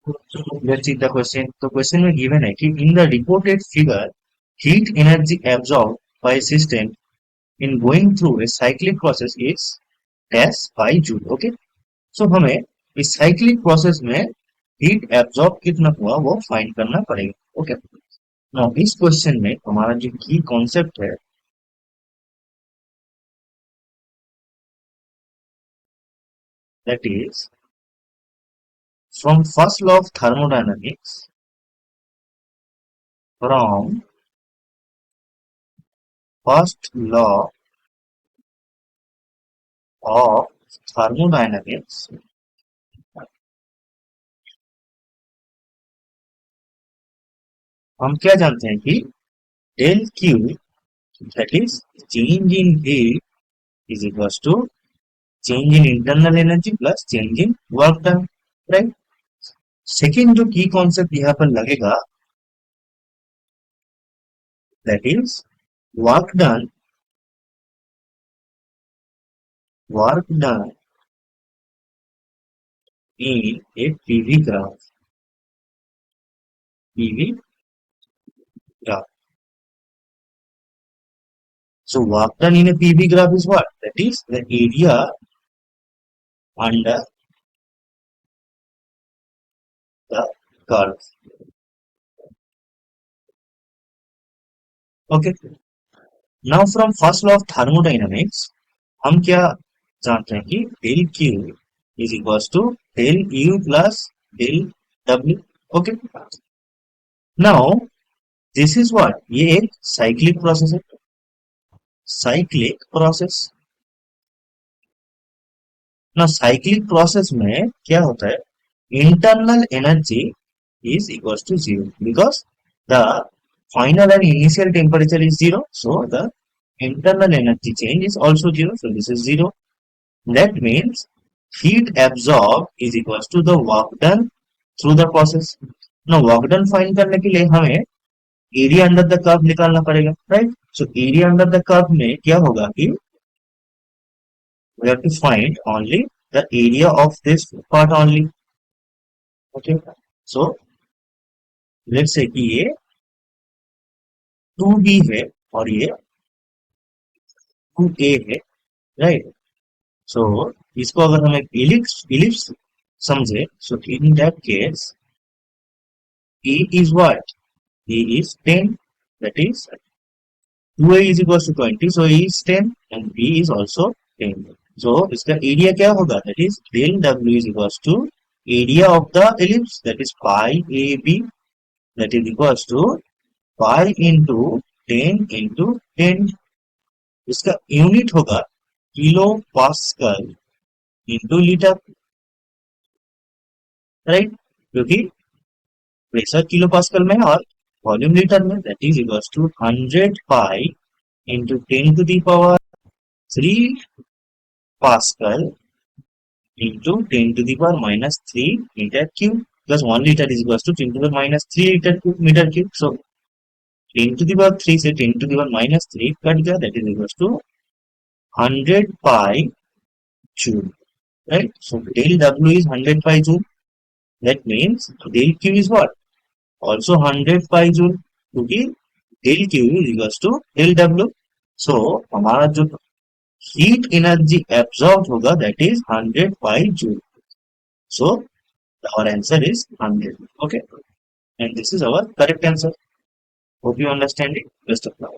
Let's see the question. The question में given है कि in the reported figure, heat energy absorbed by a system in going through a cyclic process is dash by joule. Okay. So हमें इस cyclic process में heat absorb कितना हुआ वो find करना पड़ेगा. Okay. Now इस question में हमारा जो key concept है that is from first law of thermodynamics, from first law of thermodynamics, हम क्या जानते हैं कि del Q, that is change in heat, is equals to change in internal energy plus change in work done, right? Second जो की concept यहाँ पर लगेगा that is work done in a PV graph. PV graph. So work done in a PV graph is what? That is the area under the curve. Okay. Now from first law of thermodynamics, हम क्या जानते हैं कि del Q is equals to del U plus del W. Okay. Now this is what? ये एक cyclic process है. Cyclic process. Now cyclic process में क्या होता है? Internal energy is equals to zero because the final and initial temperature is zero. So the internal energy change is also zero. So this is zero. That means heat absorbed is equals to the work done through the process. Now work done find करने के लिए हमें area under the curve निकालना पड़ेगा, right? So area under the curve में क्या होगा कि we have to find only the area of this part only. Okay, so let's say कि ये 2b है और ये 2a है, राइट? सो इसको अगर हम एक इलिप्स समझे, so in that case a is what? A is 10, that is 2a is equals to 20, so a is 10 and b is also 10. So इसका एरिया क्या होगा? That is del w is equals to area of the ellipse, that is pi ab, that is equals to pi into 10 into 10. इसका unit होगा kilopascal into litre, right? क्योंकि pressure kilopascal में और volume litre में, that is equals to 100 pi into 10 to the power 3 pascal into 10 to the power minus 3 meter cube, because 1 liter is equals to 10 to the power minus 3 liter cube meter cube. So 10 to the power 3 से 10 to the power minus 3 cut गया, that is equals to 100 pi joule, right? So del W is 100 pi joule. That means del Q is what? Also 100 pi joule, क्योंकि del Q is equals to del W. So हमारा जो heat energy absorbed होगा that is 100 pi joule. So our answer is 100. Okay, and this is our correct answer. Hope you understand it. Best of luck.